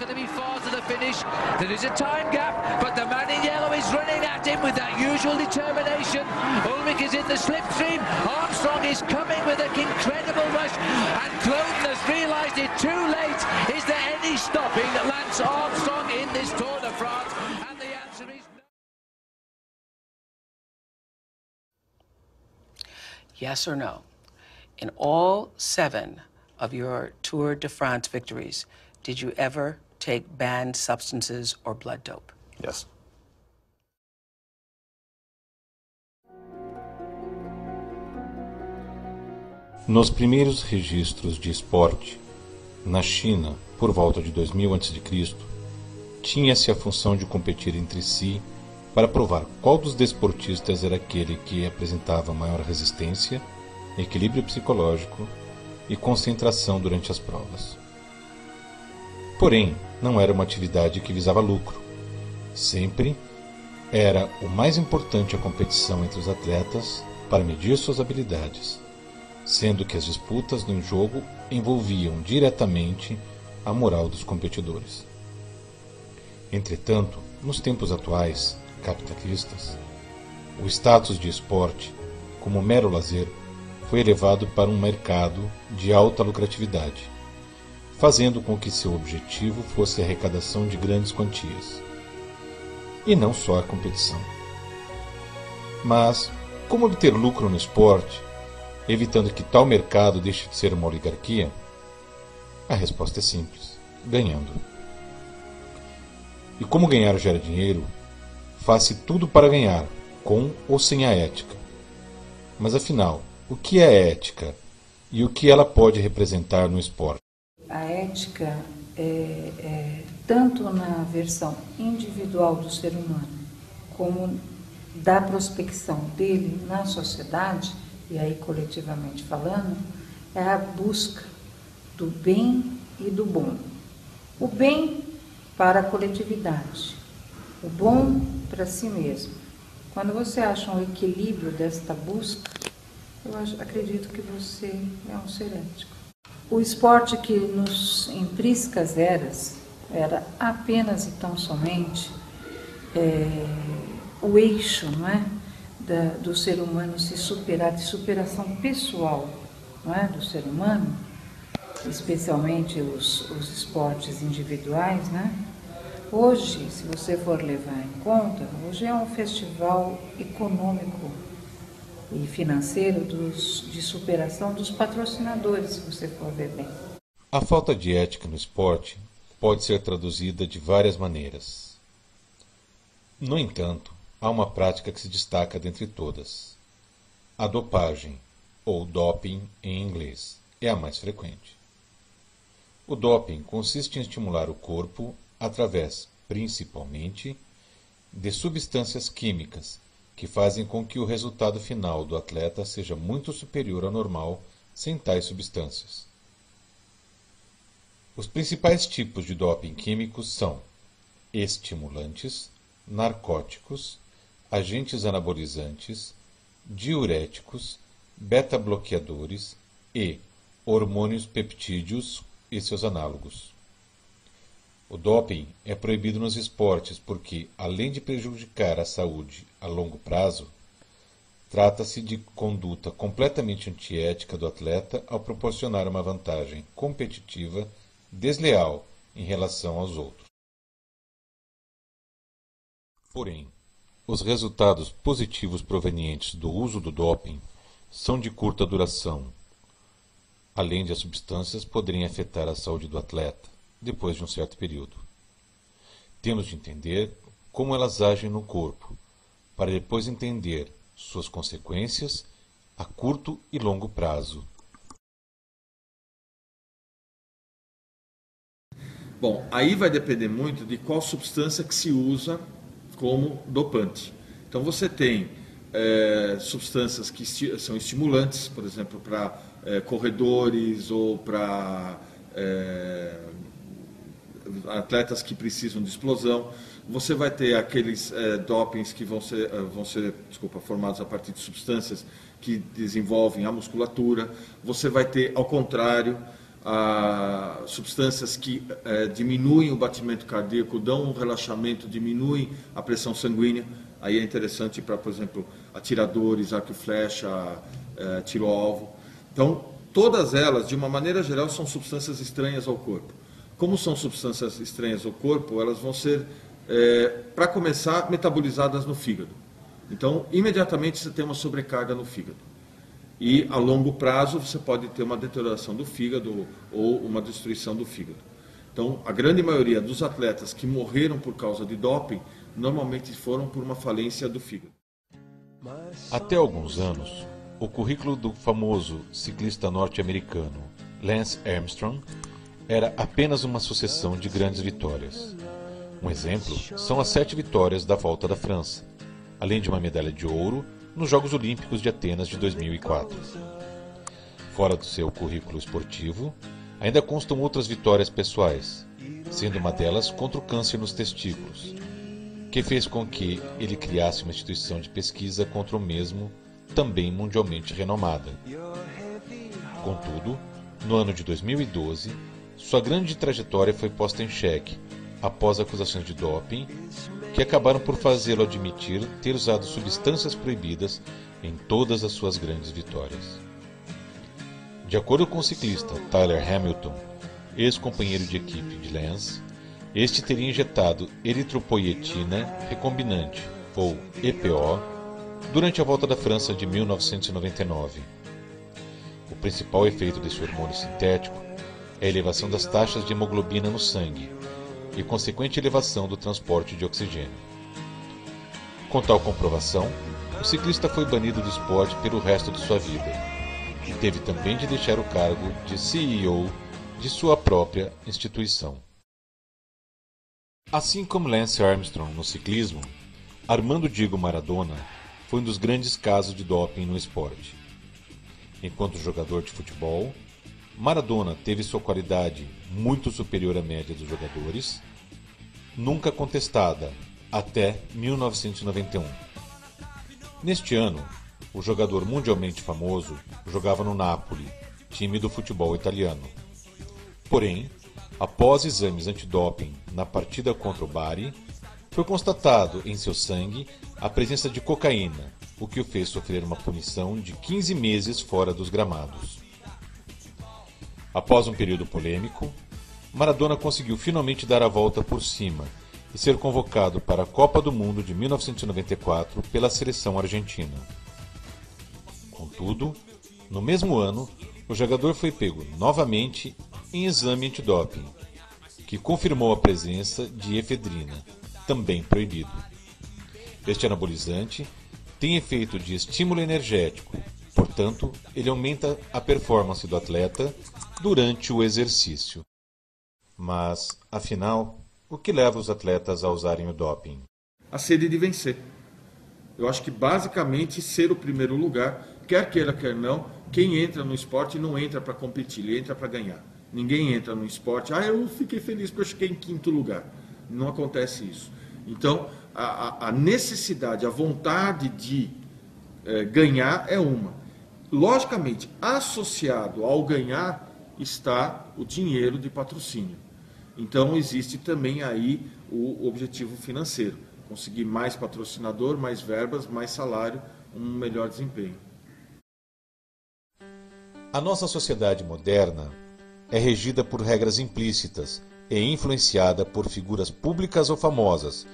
Going to be far to the finish. There is a time gap, but the man in yellow is running at him with that usual determination. Ulrich is in the slipstream. Armstrong is coming with an incredible rush, and Cloten has realised it too late. Is there any stopping Lance Armstrong in this Tour de France? And the answer is no. Yes or no? In all 7 of your Tour de France victories, did you ever take banned substances or blood dope? Yes. Nos primeiros registros de esporte, na China, por volta de 2000 a.C., tinha-se a função de competir entre si para provar qual dos desportistas era aquele que apresentava maior resistência, equilíbrio psicológico e concentração durante as provas. Porém, não era uma atividade que visava lucro. Sempre era o mais importante a competição entre os atletas para medir suas habilidades, sendo que as disputas no jogo envolviam diretamente a moral dos competidores. Entretanto, nos tempos atuais, capitalistas, o status de esporte, como mero lazer, foi elevado para um mercado de alta lucratividade, fazendo com que seu objetivo fosse a arrecadação de grandes quantias, e não só a competição. Mas, como obter lucro no esporte, evitando que tal mercado deixe de ser uma oligarquia? A resposta é simples: ganhando. E como ganhar gera dinheiro, faz-se tudo para ganhar, com ou sem a ética. Mas afinal, o que é ética e o que ela pode representar no esporte? A ética é tanto na versão individual do ser humano, como da prospecção dele na sociedade, e aí coletivamente falando, é a busca do bem e do bom. O bem para a coletividade, o bom para si mesmo. Quando você acha um equilíbrio desta busca, eu acredito que você é um ser ético. O esporte que nos intrínsecas eras era apenas e tão somente o eixo, não é, do ser humano se superar, de superação pessoal, não é, do ser humano, especialmente os esportes individuais, né? Hoje, se você for levar em conta, hoje é um festival econômico e financeiro de superação dos patrocinadores, se você for ver bem. A falta de ética no esporte pode ser traduzida de várias maneiras. No entanto, há uma prática que se destaca dentre todas. A dopagem, ou doping em inglês, é a mais frequente. O doping consiste em estimular o corpo através, principalmente, de substâncias químicas que fazem com que o resultado final do atleta seja muito superior ao normal sem tais substâncias. Os principais tipos de doping químicos são estimulantes, narcóticos, agentes anabolizantes, diuréticos, beta-bloqueadores e hormônios peptídeos e seus análogos. O doping é proibido nos esportes porque, além de prejudicar a saúde a longo prazo, trata-se de conduta completamente antiética do atleta ao proporcionar uma vantagem competitiva desleal em relação aos outros. Porém, os resultados positivos provenientes do uso do doping são de curta duração, além de as substâncias poderem afetar a saúde do atleta depois de um certo período. Temos de entender como elas agem no corpo, para depois entender suas consequências a curto e longo prazo. Bom, aí vai depender muito de qual substância que se usa como dopante. Então você tem substâncias que são estimulantes, por exemplo, para corredores ou para atletas que precisam de explosão. Você vai ter aqueles dopings que vão ser formados a partir de substâncias que desenvolvem a musculatura. Você vai ter, ao contrário, substâncias que diminuem o batimento cardíaco, dão um relaxamento, diminuem a pressão sanguínea. Aí é interessante para, por exemplo, atiradores, arco e flecha, tiro ao alvo. Então, todas elas, de uma maneira geral, são substâncias estranhas ao corpo. Como são substâncias estranhas ao corpo, elas vão ser, para começar, metabolizadas no fígado. Então, imediatamente você tem uma sobrecarga no fígado. E, a longo prazo, você pode ter uma deterioração do fígado ou uma destruição do fígado. Então, a grande maioria dos atletas que morreram por causa de doping, normalmente foram por uma falência do fígado. Até alguns anos, o currículo do famoso ciclista norte-americano Lance Armstrong era apenas uma sucessão de grandes vitórias. Um exemplo são as 7 vitórias da Volta da França, além de uma medalha de ouro nos Jogos Olímpicos de Atenas de 2004. Fora do seu currículo esportivo, ainda constam outras vitórias pessoais, sendo uma delas contra o câncer nos testículos, que fez com que ele criasse uma instituição de pesquisa contra o mesmo, também mundialmente renomada. Contudo, no ano de 2012, sua grande trajetória foi posta em xeque após acusações de doping que acabaram por fazê-lo admitir ter usado substâncias proibidas em todas as suas grandes vitórias. De acordo com o ciclista Tyler Hamilton, ex-companheiro de equipe de Lance, este teria injetado eritropoietina recombinante, ou EPO, durante a Volta da França de 1999. O principal efeito desse hormônio sintético é a elevação das taxas de hemoglobina no sangue e consequente elevação do transporte de oxigênio. Com tal comprovação, o ciclista foi banido do esporte pelo resto de sua vida e teve também de deixar o cargo de CEO de sua própria instituição. Assim como Lance Armstrong no ciclismo, Armando Diego Maradona foi um dos grandes casos de doping no esporte. Enquanto jogador de futebol, Maradona teve sua qualidade muito superior à média dos jogadores, nunca contestada até 1991. Neste ano, o jogador mundialmente famoso jogava no Napoli, time do futebol italiano. Porém, após exames antidoping na partida contra o Bari, foi constatado em seu sangue a presença de cocaína, o que o fez sofrer uma punição de 15 meses fora dos gramados. Após um período polêmico, Maradona conseguiu finalmente dar a volta por cima e ser convocado para a Copa do Mundo de 1994 pela seleção argentina. Contudo, no mesmo ano, o jogador foi pego novamente em exame antidoping, que confirmou a presença de efedrina, também proibido. Este anabolizante tem efeito de estímulo energético, portanto, ele aumenta a performance do atleta durante o exercício. Mas, afinal, o que leva os atletas a usarem o doping? A sede de vencer. Eu acho que basicamente ser o primeiro lugar, quer queira, quer não, quem entra no esporte não entra para competir, ele entra para ganhar. Ninguém entra no esporte, eu fiquei feliz porque eu cheguei em 5º lugar. Não acontece isso. Então, a necessidade, a vontade de ganhar é uma. Logicamente, associado ao ganhar está o dinheiro de patrocínio. Então, existe também aí o objetivo financeiro. Conseguir mais patrocinador, mais verbas, mais salário, um melhor desempenho. A nossa sociedade moderna é regida por regras implícitas e influenciada por figuras públicas ou famosas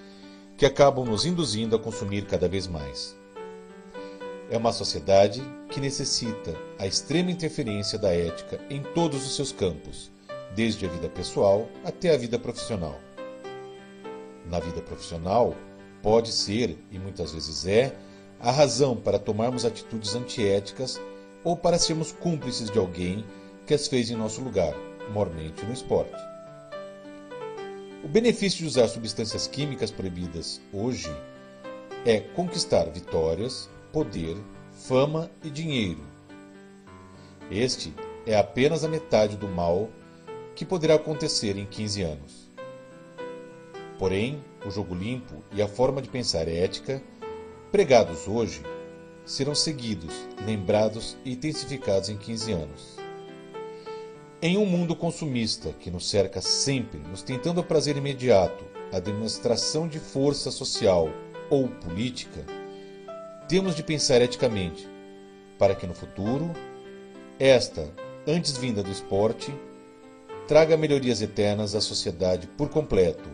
que acabam nos induzindo a consumir cada vez mais. É uma sociedade que necessita a extrema interferência da ética em todos os seus campos, desde a vida pessoal até a vida profissional. Na vida profissional, pode ser, e muitas vezes é, a razão para tomarmos atitudes antiéticas ou para sermos cúmplices de alguém que as fez em nosso lugar, mormente no esporte. O benefício de usar substâncias químicas proibidas hoje é conquistar vitórias, poder, fama e dinheiro. Este é apenas a metade do mal que poderá acontecer em 15 anos. Porém, o jogo limpo e a forma de pensar ética, pregados hoje, serão seguidos, lembrados e intensificados em 15 anos. Em um mundo consumista que nos cerca sempre, nos tentando o prazer imediato, a demonstração de força social ou política, temos de pensar eticamente, para que no futuro, esta, antes vinda do esporte, traga melhorias eternas à sociedade por completo.